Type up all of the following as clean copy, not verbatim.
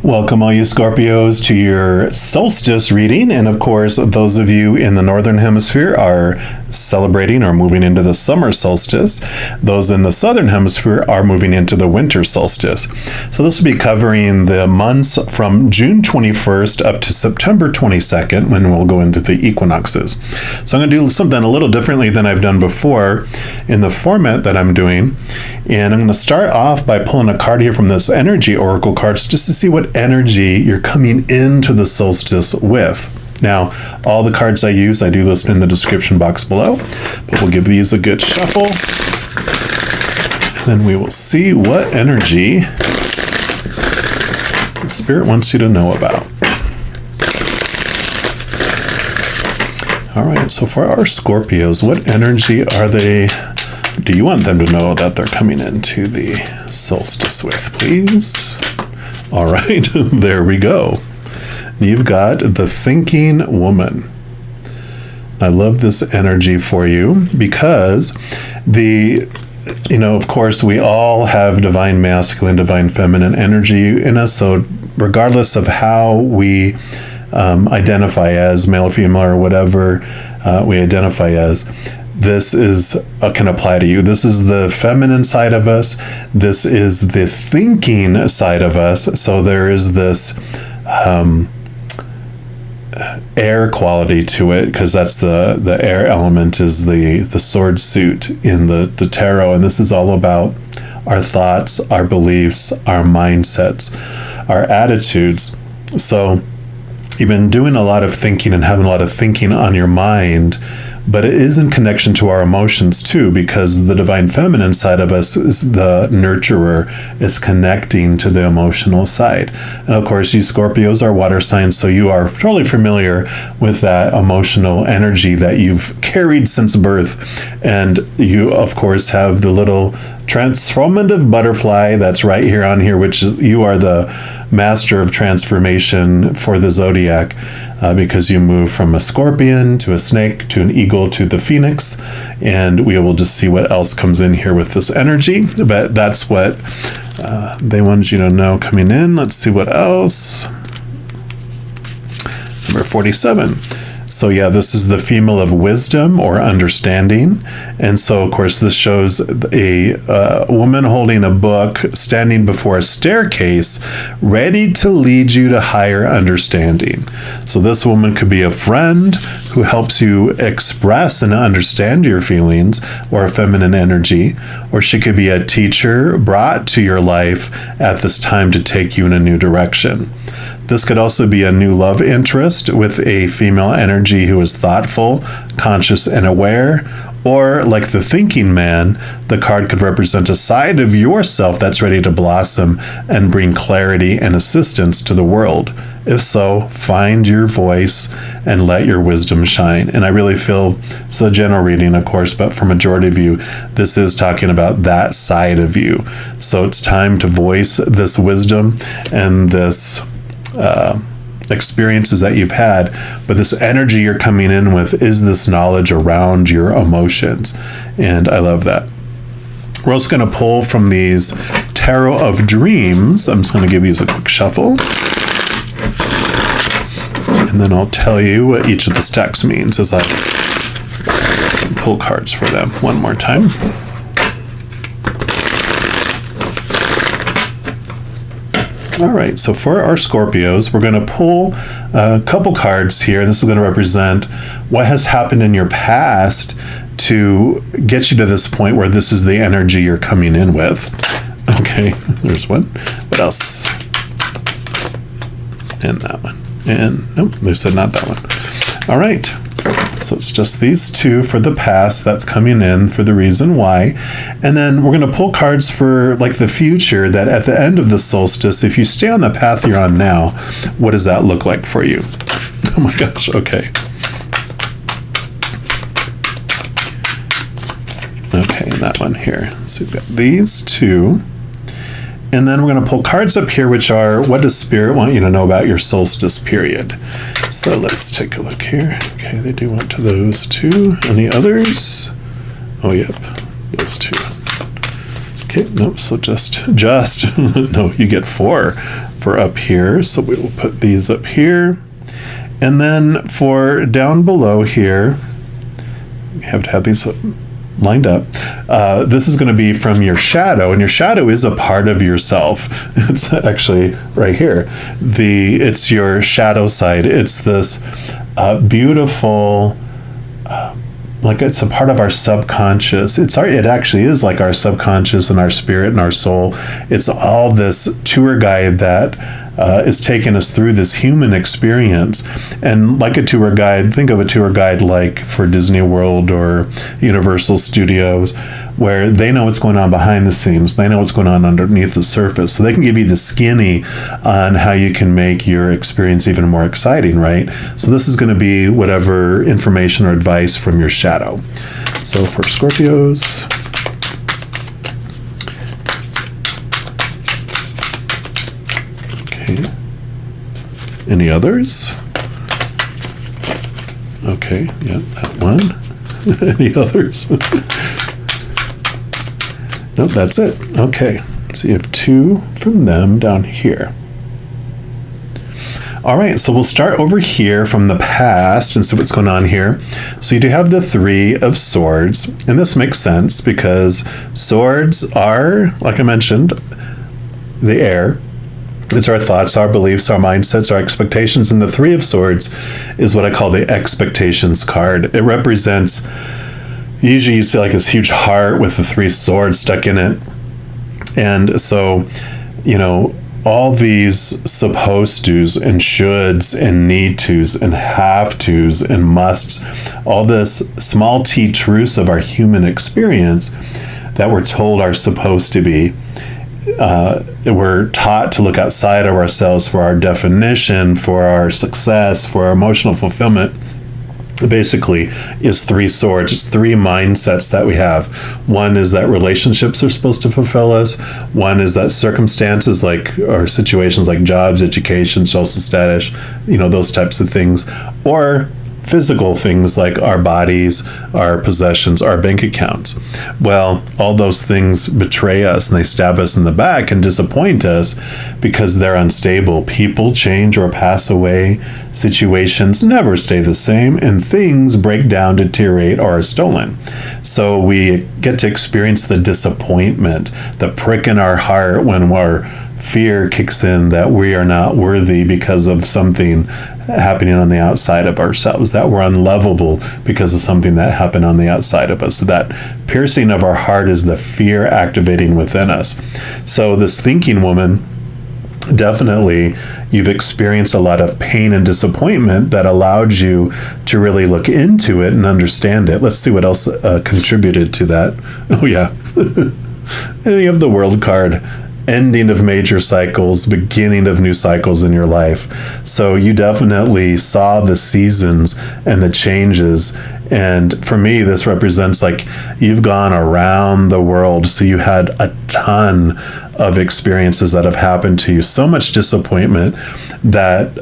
Welcome all you Scorpios to your solstice reading, and of course those of you in the northern hemisphere are celebrating or moving into the summer solstice. Those in the southern hemisphere are moving into the winter solstice. So this will be covering the months from June 21st up to September 22nd, when we'll go into the equinoxes. So I'm going to do something a little differently than I've done before in the format that I'm doing, and I'm going to start off by pulling a card here from this energy oracle cards just to see what energy you're coming into the solstice with. Now, all the cards I use, I do list in the description box below, but we'll give these a good shuffle, and then we will see what energy the Spirit wants you to know about. All right, so for our Scorpios, what energy do you want them to know that they're coming into the solstice with, please? All right, there we go. You've got the thinking woman. I love this energy for you because of course, we all have divine masculine, divine feminine energy in us. So regardless of how we identify as male, female, or whatever we identify as, this can apply to you. This is the feminine side of us. This is the thinking side of us. So there is this air quality to it, because that's the air element is the sword suit in the tarot. And this is all about our thoughts, our beliefs, our mindsets, our attitudes. So you've been doing a lot of thinking and having a lot of thinking on your mind, but it is in connection to our emotions too, because the divine feminine side of us is the nurturer. It's connecting to the emotional side. And of course, you Scorpios are water signs, so you are totally familiar with that emotional energy that you've carried since birth. And you, of course, have the little transformative butterfly that's right here on here, which is, you are the master of transformation for the zodiac, because you move from a scorpion to a snake to an eagle to the phoenix. And we will just see what else comes in here with this energy, but that's what they wanted you to know coming in. Let's see what else. Number 47. So yeah, this is the female of wisdom or understanding. And so, of course, this shows a woman holding a book, standing before a staircase, ready to lead you to higher understanding. So this woman could be a friend who helps you express and understand your feelings, or a feminine energy, or she could be a teacher brought to your life at this time to take you in a new direction. This could also be a new love interest with a female energy who is thoughtful, conscious, and aware. Or like the thinking man, the card could represent a side of yourself that's ready to blossom and bring clarity and assistance to the world. If so, find your voice and let your wisdom shine. And I really feel it's a general reading, of course, but for majority of you, this is talking about that side of you. So it's time to voice this wisdom and this experiences that you've had, but this energy you're coming in with is this knowledge around your emotions, and I love that. We're also going to pull from these Tarot of Dreams. I'm just going to give these a quick shuffle, and then I'll tell you what each of the stacks means as I pull cards for them one more time. All right, so for our Scorpios, we're going to pull a couple cards here. This is going to represent what has happened in your past to get you to this point where this is the energy you're coming in with. Okay, there's one. What else? And that one. And nope, they said not that one. All right. So it's just these two for the past that's coming in for the reason why. And then we're going to pull cards for like the future, that at the end of the solstice, if you stay on the path you're on now, what does that look like for you? Oh my gosh, okay. Okay, and that one here. So we've got these two. And then we're going to pull cards up here, which are, what does Spirit want you to know about your solstice period? So let's take a look here. Okay, they do want to those two. Any others? Oh, yep, those two. Okay, nope, so just, no, you get four for up here. So we will put these up here. And then for down below here, we have to have these lined up. This is going to be from your shadow, and your shadow is a part of yourself. It's actually right here. It's your shadow side. It's this beautiful, like it's a part of our subconscious. It actually is like our subconscious and our spirit and our soul. It's all this tour guide that is taking us through this human experience. And like a tour guide, think of a tour guide like for Disney World or Universal Studios, where they know what's going on behind the scenes. They know what's going on underneath the surface. So they can give you the skinny on how you can make your experience even more exciting, right? So this is going to be whatever information or advice from your shadow. So for Scorpios, any others? Okay, yeah, that one. Any others? Nope, that's it. Okay, so you have 2 from them down here. All right, so we'll start over here from the past and see what's going on here. So you do have the 3 of Swords, and this makes sense because swords are, like I mentioned, the air. It's our thoughts, our beliefs, our mindsets, our expectations. And the 3 of Swords is what I call the expectations card. It represents, usually you see like this huge heart with the 3 swords stuck in it. And so, you know, all these supposed tos and shoulds and need tos and have tos and musts, all this small t truths of our human experience that we're told are supposed to be. We're taught to look outside of ourselves for our definition, for our success, for our emotional fulfillment. Basically, is 3 swords. It's 3 mindsets that we have. One is that relationships are supposed to fulfill us. One is that circumstances or situations like jobs, education, social status, those types of things, or physical things like our bodies, our possessions, our bank accounts. Well, all those things betray us and they stab us in the back and disappoint us because they're unstable. People change or pass away. Situations never stay the same, and things break down, deteriorate, or are stolen. So we get to experience the disappointment, the prick in our heart when our fear kicks in that we are not worthy because of something happening on the outside of ourselves, that we're unlovable because of something that happened on the outside of us. So that piercing of our heart is the fear activating within us. So this thinking woman, definitely you've experienced a lot of pain and disappointment that allowed you to really look into it and understand it. Let's see what else contributed to that. Oh yeah. And you have the World card. Ending of major cycles, beginning of new cycles in your life. So you definitely saw the seasons and the changes. And for me, this represents like you've gone around the world. So you had a ton of experiences that have happened to you. So much disappointment that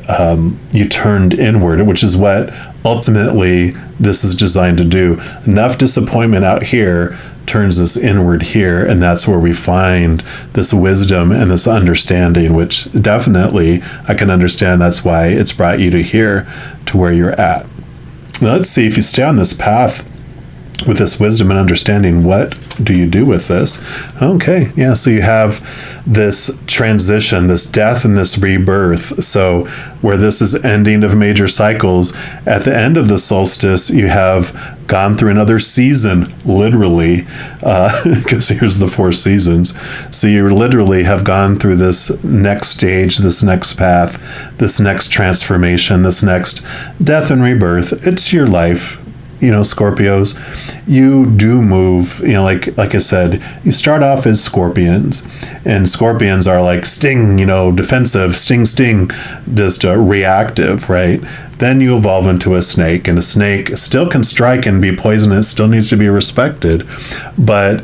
you turned inward, which is what ultimately this is designed to do. Enough disappointment out here turns us inward here, and that's where we find this wisdom and this understanding, which definitely I can understand. That's why it's brought you to here, to where you're at. Now, let's see, if you stay on this path with this wisdom and understanding, what do you do with this? Okay, yeah, so you have this transition, this death and this rebirth. So where this is ending of major cycles, at the end of the solstice, you have gone through another season, literally, because here's the 4 seasons. So you literally have gone through this next stage, this next path, this next transformation, this next death and rebirth. It's your life. Scorpios, you do move, like I said, you start off as scorpions, and scorpions are like sting, defensive, sting, just reactive, right? Then you evolve into a snake, and a snake still can strike and be poisonous, still needs to be respected, but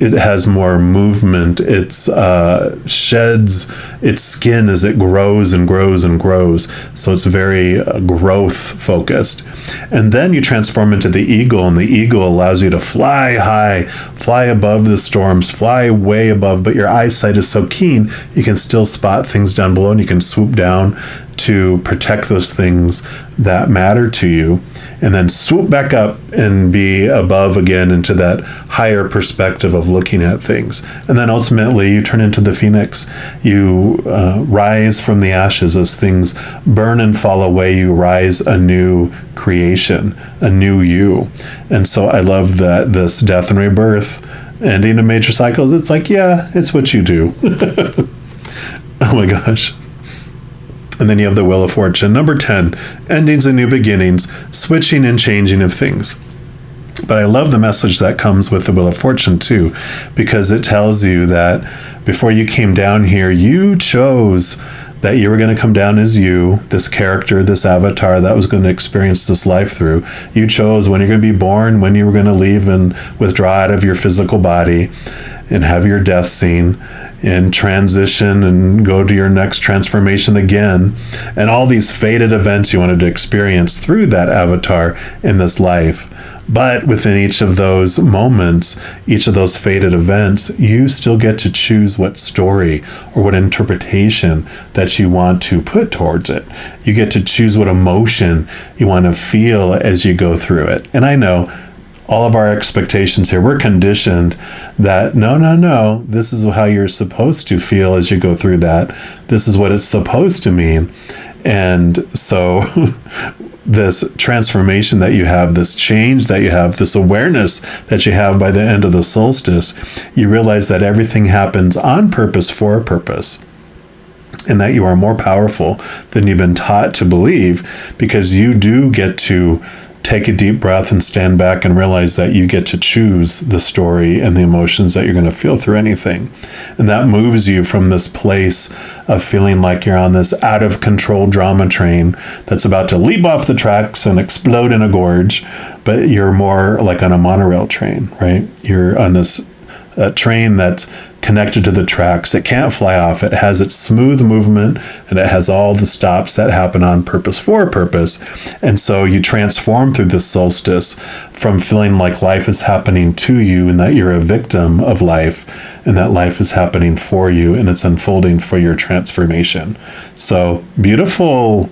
it has more movement. It sheds its skin as it grows and grows and grows. So it's very growth focused. And then you transform into the eagle, and the eagle allows you to fly high, fly above the storms, fly way above, but your eyesight is so keen, you can still spot things down below, and you can swoop down to protect those things that matter to you, and then swoop back up and be above again into that higher perspective of looking at things. And then ultimately you turn into the phoenix. You rise from the ashes as things burn and fall away. You rise a new creation, a new you. And so I love that this death and rebirth, ending of major cycles, it's like, yeah, it's what you do. Oh my gosh. And then you have the Wheel of Fortune. Number 10, endings and new beginnings, switching and changing of things. But I love the message that comes with the Wheel of Fortune too, because it tells you that before you came down here, you chose that you were going to come down as you, this character, this avatar that was going to experience this life through. You chose when you're going to be born, when you were going to leave and withdraw out of your physical body and have your death scene and transition and go to your next transformation again, and all these fated events you wanted to experience through that avatar in this life. But within each of those moments, each of those fated events, you still get to choose what story or what interpretation that you want to put towards it. You get to choose what emotion you want to feel as you go through it. And I know all of our expectations here, we're conditioned that no, this is how you're supposed to feel as you go through that. This is what it's supposed to mean. And so this transformation that you have, this change that you have, this awareness that you have by the end of the solstice, you realize that everything happens on purpose for a purpose. And that you are more powerful than you've been taught to believe, because you do get to take a deep breath and stand back and realize that you get to choose the story and the emotions that you're going to feel through anything. And that moves you from this place of feeling like you're on this out of control drama train that's about to leap off the tracks and explode in a gorge, but you're more like on a monorail train, right? You're on this train that's connected to the tracks. It can't fly off. It has its smooth movement, and it has all the stops that happen on purpose for a purpose. And so you transform through this solstice from feeling like life is happening to you and that you're a victim of life, and that life is happening for you and it's unfolding for your transformation. So beautiful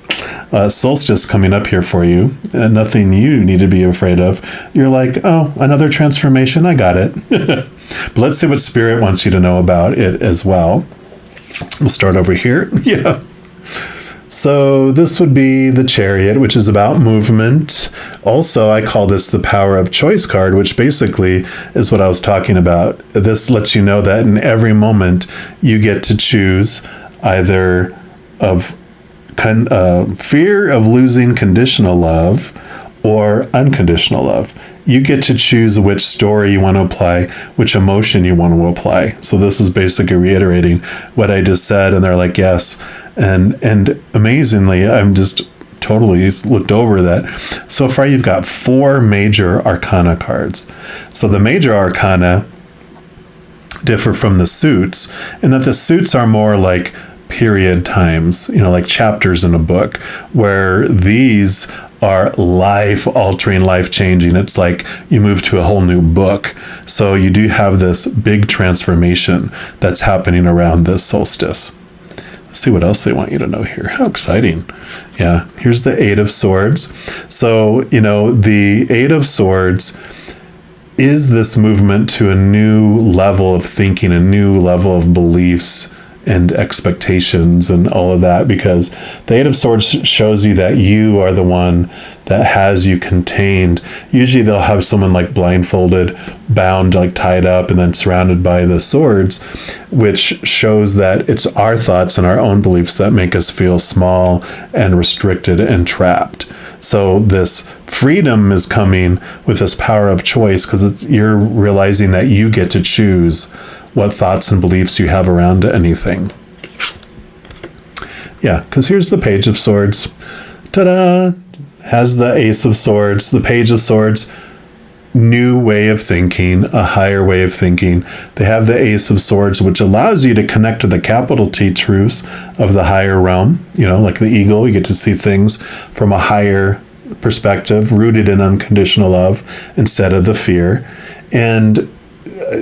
solstice coming up here for you. Nothing you need to be afraid of. You're like, oh, another transformation. I got it. But let's see what Spirit wants you to know about it as well. We'll start over here. Yeah. So this would be the Chariot, which is about movement. Also, I call this the Power of Choice card, which basically is what I was talking about. This lets you know that in every moment you get to choose either of fear of losing conditional love or unconditional love. You get to choose which story you want to apply, which emotion you want to apply. So this is basically reiterating what I just said, and they're like, yes. And amazingly, I'm just totally looked over that. So far, you've got 4 major arcana cards. So the major arcana differ from the suits in that the suits are more like period times, like chapters in a book, where these are life-altering, life-changing. It's like you move to a whole new book. So you do have this big transformation that's happening around this solstice. Let's see what else they want you to know here. How exciting. Yeah, here's the 8 of Swords. So, the 8 of Swords is this movement to a new level of thinking, a new level of beliefs and expectations and all of that, because the 8 of Swords shows you that you are the one that has you contained. Usually they'll have someone like blindfolded, bound, like tied up, and then surrounded by the swords, which shows that it's our thoughts and our own beliefs that make us feel small and restricted and trapped. So this freedom is coming with this power of choice, because you're realizing that you get to choose what thoughts and beliefs you have around anything. Yeah, because here's the Page of Swords. Ta-da! Has the Ace of Swords, the Page of Swords. new way of thinking, a higher way of thinking. They have the Ace of Swords, which allows you to connect to the capital T truths of the higher realm. Like the eagle, you get to see things from a higher perspective, rooted in unconditional love instead of the fear. And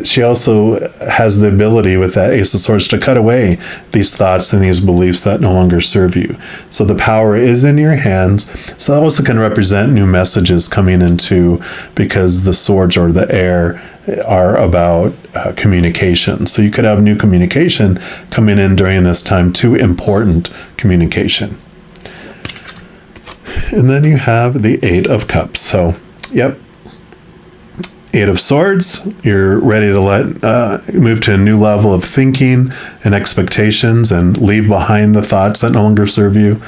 she also has the ability with that Ace of Swords to cut away these thoughts and these beliefs that no longer serve you. So the power is in your hands. So that also can represent new messages coming into, because the swords or the air are about communication. So you could have new communication coming in during this time, too important communication. And then you have the Eight of Cups. So, yep. Eight of Swords, you're ready to move to a new level of thinking and expectations and leave behind the thoughts that no longer serve you.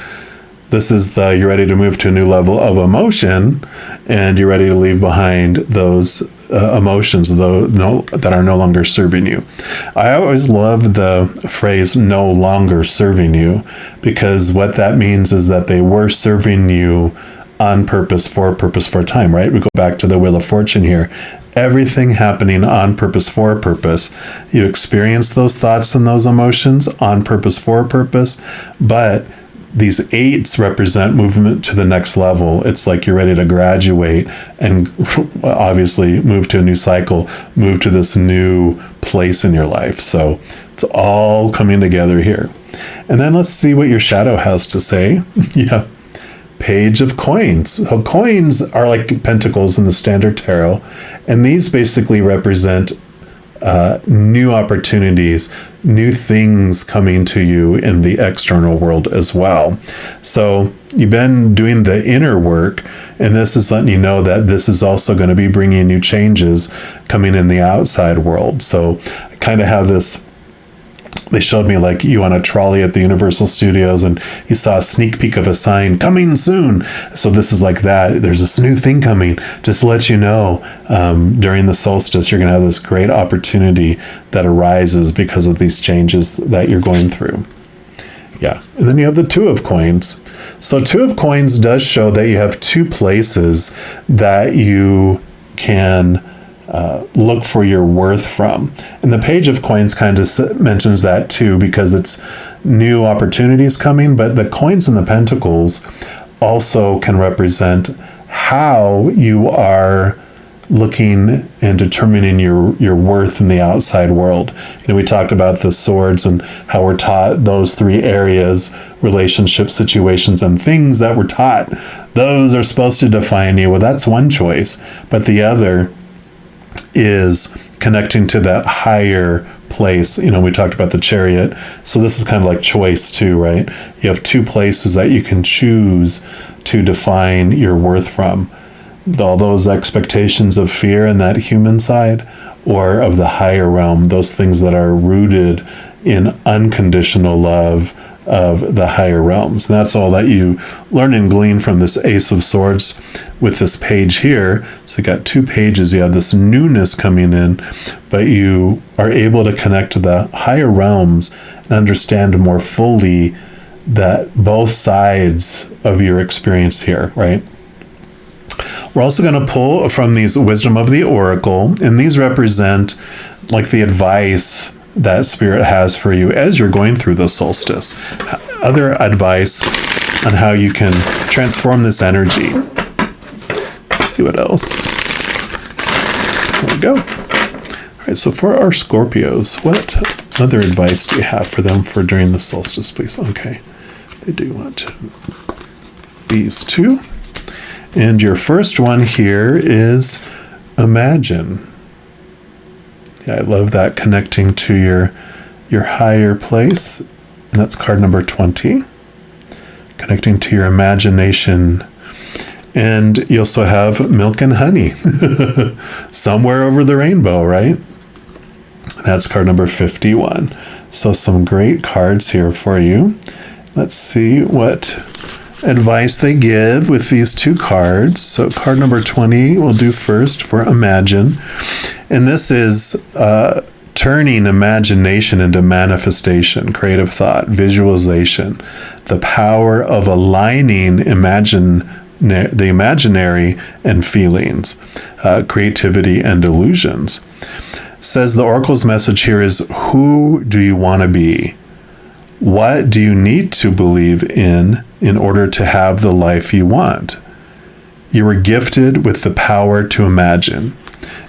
This is you're ready to move to a new level of emotion, and you're ready to leave behind those emotions that are no longer serving you. I always love the phrase "no longer serving you," because what that means is that they were serving you on purpose for a time, right? We go back to the Wheel of Fortune here. Everything happening on purpose for a purpose. You experience those thoughts and those emotions on purpose for a purpose, but these eights represent movement to the next level. It's like you're ready to graduate and obviously move to a new cycle, move to this new place in your life. So it's all coming together here. And then let's see what your shadow has to say. Yeah. Page of Coins. So coins are like pentacles in the standard tarot, and these basically represent new opportunities, new things coming to you in the external world as well. So you've been doing the inner work, and this is letting you know that this is also going to be bringing you changes coming in the outside world. So I kind of have this. They showed me like you on a trolley at the Universal Studios, and you saw a sneak peek of a sign coming soon. So this is like that. There's this new thing coming. Just to let you know, during the solstice, you're going to have this great opportunity that arises because of these changes that you're going through. Yeah. And then you have the Two of Coins. So Two of Coins does show that you have two places that you can look for your worth from. And the Page of Coins kind of mentions that too, because it's new opportunities coming, but the coins and the pentacles also can represent how you are looking and determining your worth in the outside world. We talked about the swords and how we're taught those three areas: relationship, situations, and things that we're taught. Those are supposed to define you. Well, that's one choice, but the other is connecting to that higher place. We talked about the Chariot. So this is kind of like choice too, right? You have two places that you can choose to define your worth from. All those expectations of fear and that human side, or of the higher realm, those things that are rooted in unconditional love of the higher realms. And that's all that you learn and glean from this Ace of Swords with this page here. So you got two pages, you have this newness coming in, but you are able to connect to the higher realms and understand more fully that both sides of your experience here, right? We're also going to pull from these Wisdom of the Oracle, and these represent like the advice that Spirit has for you as you're going through the solstice. Other advice on how you can transform this energy. Let's see what else. There we go. All right, so for our Scorpios, what other advice do you have for them for during the solstice, please? Okay, they do want these two. And your first one here is imagine. Yeah, I love that, connecting to your higher place. And that's card number 20. Connecting to your imagination. And you also have milk and honey. Somewhere over the rainbow, right? That's card number 51. So some great cards here for you. Let's see what advice they give with these two cards. So card number 20 we'll do first for imagine. And this is turning imagination into manifestation, creative thought, visualization, the power of aligning the imaginary and feelings, creativity and illusions. Says the oracle's message here is, who do you want to be? What do you need to believe in order to have the life you want? You were gifted with the power to imagine.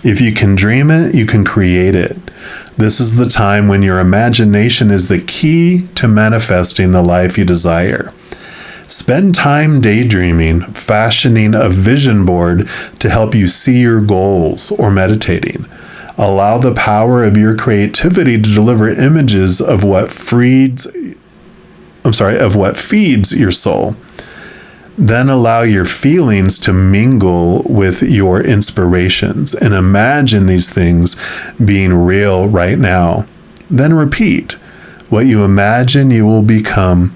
If you can dream it, you can create it. This is the time when your imagination is the key to manifesting the life you desire. Spend time daydreaming, fashioning a vision board to help you see your goals, or meditating. Allow the power of your creativity to deliver images of what feeds your soul. Then allow your feelings to mingle with your inspirations and imagine these things being real right now. Then repeat. What you imagine you will become.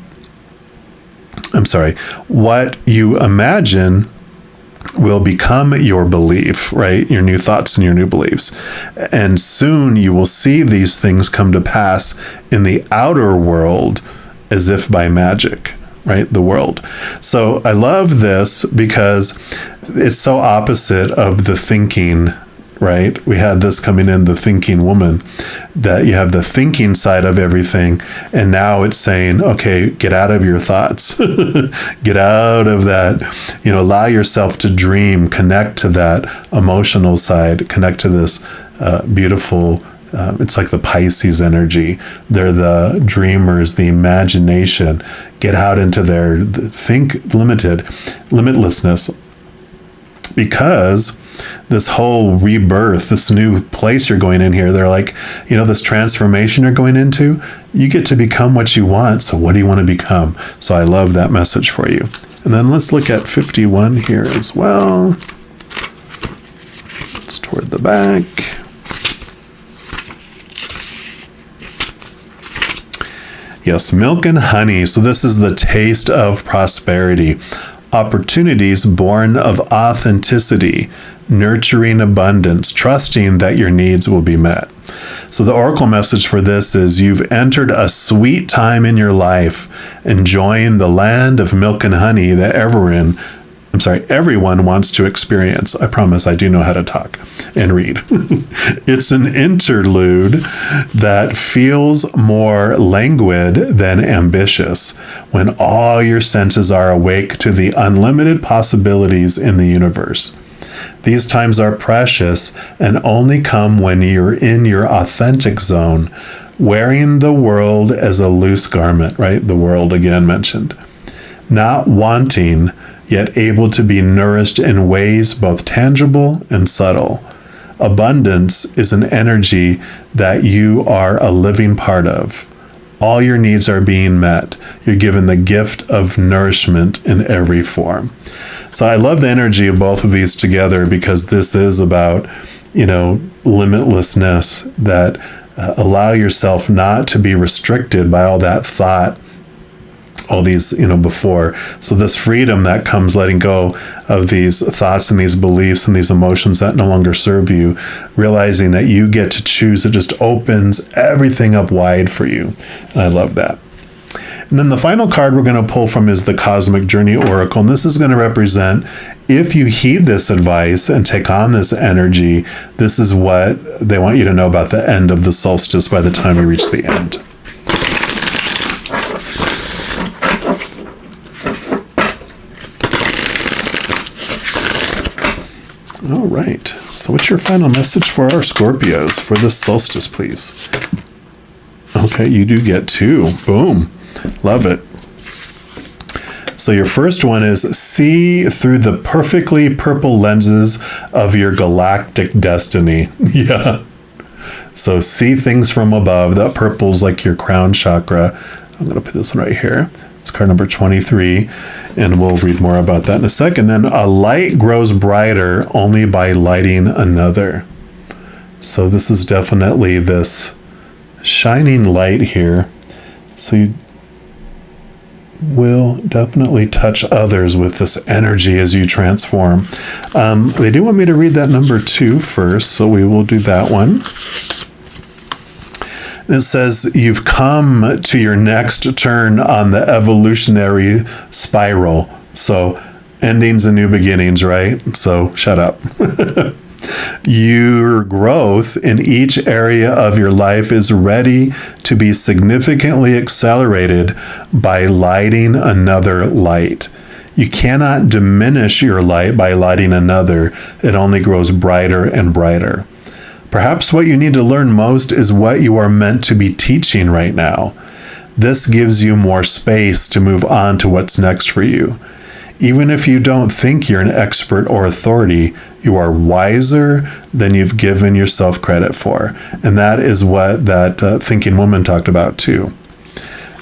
What you imagine will become your belief, right? Your new thoughts and your new beliefs. And soon you will see these things come to pass in the outer world as if by magic, right? The world. So I love this because it's so opposite of the thinking, right? We had this coming in, the thinking woman, that you have the thinking side of everything. And now it's saying, okay, get out of your thoughts, get out of that, allow yourself to dream, connect to that emotional side, connect to this beautiful, it's like the Pisces energy. They're the dreamers, the imagination. Get out into their limitlessness. Because this whole rebirth, this new place you're going in here, they're like, this transformation you're going into, you get to become what you want. So what do you want to become? So I love that message for you. And then let's look at 51 here as well. It's toward the back. Yes, milk and honey. So this is the taste of prosperity. Opportunities born of authenticity, nurturing abundance, trusting that your needs will be met. So the oracle message for this is, you've entered a sweet time in your life, enjoying the land of milk and honey that everyone wants to experience. I promise I do know how to talk and read. It's an interlude that feels more languid than ambitious, when all your senses are awake to the unlimited possibilities in the universe. These times are precious and only come when you're in your authentic zone, wearing the world as a loose garment, right? The world again mentioned. Not wanting, yet able to be nourished in ways both tangible and subtle. Abundance is an energy that you are a living part of. All your needs are being met. You're given the gift of nourishment in every form. So I love the energy of both of these together, because this is about, limitlessness, that allow yourself not to be restricted by all that thought, all these, before. So this freedom that comes letting go of these thoughts and these beliefs and these emotions that no longer serve you, realizing that you get to choose, it just opens everything up wide for you. And I love that. And then the final card we're going to pull from is the Cosmic Journey Oracle. And this is going to represent, if you heed this advice and take on this energy, this is what they want you to know about the end of the solstice by the time we reach the end. All right. So what's your final message for our Scorpios for this solstice, please? Okay, you do get 2. Boom. Love it. So your first one is, see through the perfectly purple lenses of your galactic destiny. Yeah. So see things from above. That purple's like your crown chakra. I'm going to put this one right here. It's card number 23, and we'll read more about that in a second. Then a light grows brighter only by lighting another. So this is definitely this shining light here. So you will definitely touch others with this energy as you transform. They do want me to read that number 2 first, so we will do that one. It says, you've come to your next turn on the evolutionary spiral. So Endings and new beginnings, right? So shut up. Your growth in each area of your life is ready to be significantly accelerated by lighting another light. You cannot diminish your light by lighting another. It only grows brighter and brighter. Perhaps what you need to learn most is what you are meant to be teaching right now. This gives you more space to move on to what's next for you. Even if you don't think you're an expert or authority, you are wiser than you've given yourself credit for. And that is what that thinking woman talked about too.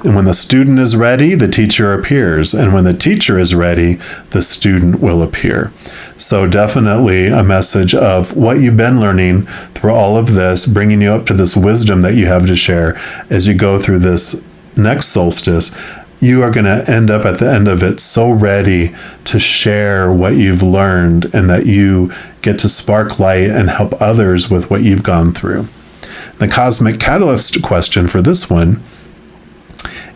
And when the student is ready, the teacher appears. And when the teacher is ready, the student will appear. So definitely a message of what you've been learning through all of this, bringing you up to this wisdom that you have to share as you go through this next solstice. You are going to end up at the end of it so ready to share what you've learned, and that you get to spark light and help others with what you've gone through. The cosmic catalyst question for this one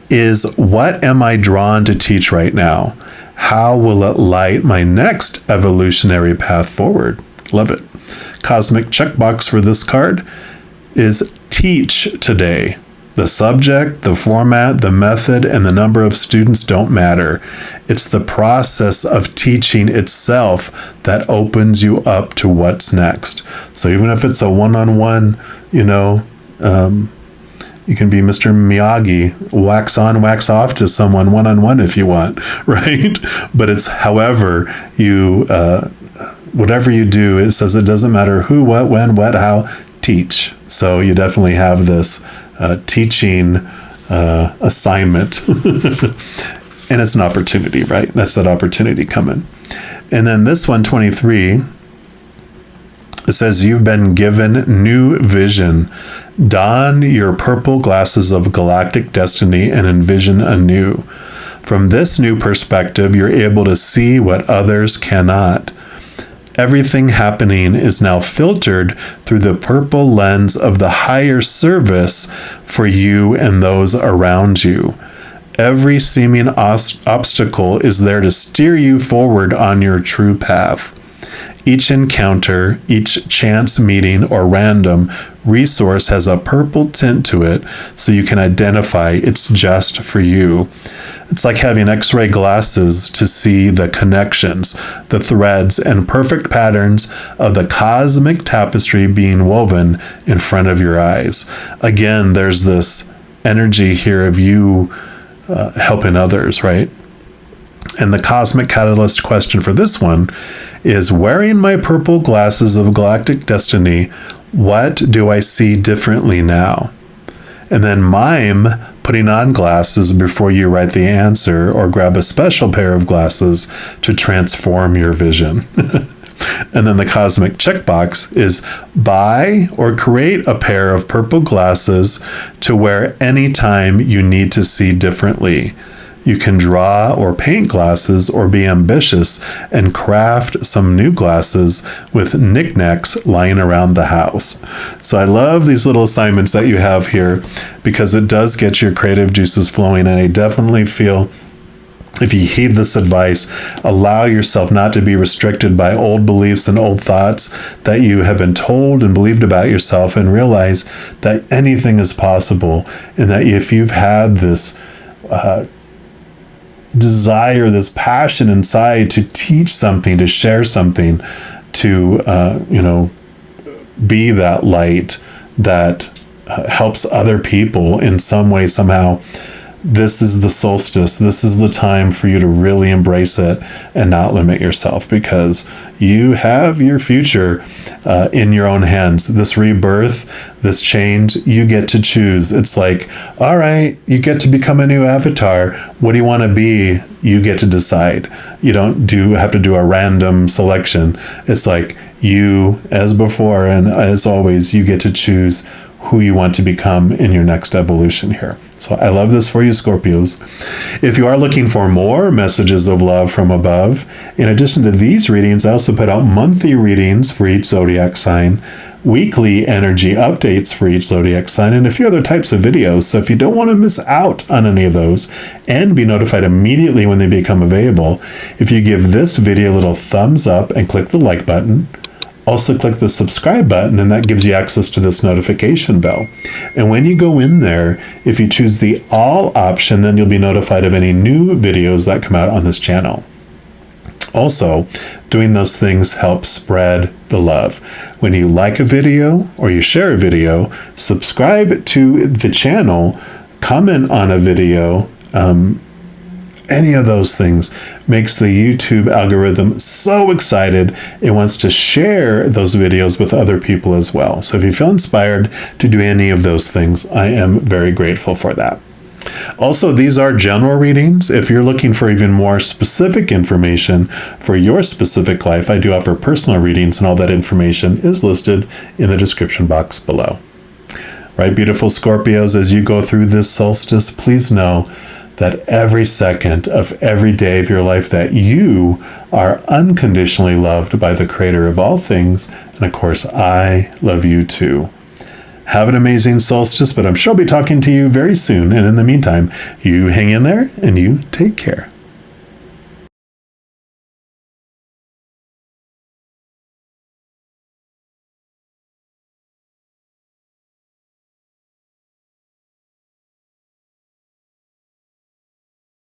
is, what am I drawn to teach right now? How will it light my next evolutionary path forward? Love it. Cosmic checkbox for this card is teach today. The subject, the format, the method, and the number of students don't matter. It's the process of teaching itself that opens you up to what's next. So even if it's a one-on-one, you can be Mr. Miyagi, wax on, wax off to someone one-on-one if you want, right? But it's however you, whatever you do, it says it doesn't matter who, what, when, what, how, teach. So you definitely have this teaching assignment. And it's an opportunity, right? That's that opportunity coming. And then this one, 23, it says, you've been given new vision. Don your purple glasses of galactic destiny and envision anew. From this new perspective, you're able to see what others cannot. Everything happening is now filtered through the purple lens of the higher service for you and those around you. Every seeming obstacle is there to steer you forward on your true path. Each encounter, each chance meeting or random resource has a purple tint to it, so you can identify it's just for you. It's like having X-ray glasses to see the connections, the threads, and perfect patterns of the cosmic tapestry being woven in front of your eyes. Again, there's this energy here of you helping others, right? And the cosmic catalyst question for this one is, wearing my purple glasses of galactic destiny, what do I see differently now? And then mime putting on glasses before you write the answer, or grab a special pair of glasses to transform your vision. And then the cosmic checkbox is, buy or create a pair of purple glasses to wear anytime you need to see differently. You can draw or paint glasses, or be ambitious and craft some new glasses with knickknacks lying around the house. So I love these little assignments that you have here, because it does get your creative juices flowing. And I definitely feel, if you heed this advice, allow yourself not to be restricted by old beliefs and old thoughts that you have been told and believed about yourself, and realize that anything is possible, and that if you've had this desire, this passion inside to teach something, to share something, to be that light that helps other people in some way, somehow, this is the solstice. This is the time for you to really embrace it and not limit yourself, because you have your future in your own hands. This rebirth, this change, you get to choose. It's like, all right, you get to become a new avatar. What do you want to be? You get to decide. You don't have to do a random selection. It's like you, as before and as always, you get to choose who you want to become in your next evolution here. So I love this for you, Scorpios. If you are looking for more messages of love from above, in addition to these readings, I also put out monthly readings for each zodiac sign, weekly energy updates for each zodiac sign, and a few other types of videos. So if you don't want to miss out on any of those and be notified immediately when they become available, if you give this video a little thumbs up and click the like button, also click the subscribe button, and that gives you access to this notification bell. And when you go in there, if you choose the all option, then you'll be notified of any new videos that come out on this channel. Also, doing those things helps spread the love. When you like a video or you share a video, subscribe to the channel, comment on a video, any of those things makes the YouTube algorithm so excited it wants to share those videos with other people as well. So if you feel inspired to do any of those things, I am very grateful for that. Also, these are general readings. If you're looking for even more specific information for your specific life, I do offer personal readings, and all that information is listed in the description box below. Right, beautiful Scorpios, as you go through this solstice, please know that every second of every day of your life that you are unconditionally loved by the Creator of all things. And of course, I love you too. Have an amazing solstice, but I'm sure I'll be talking to you very soon. And in the meantime, you hang in there and you take care.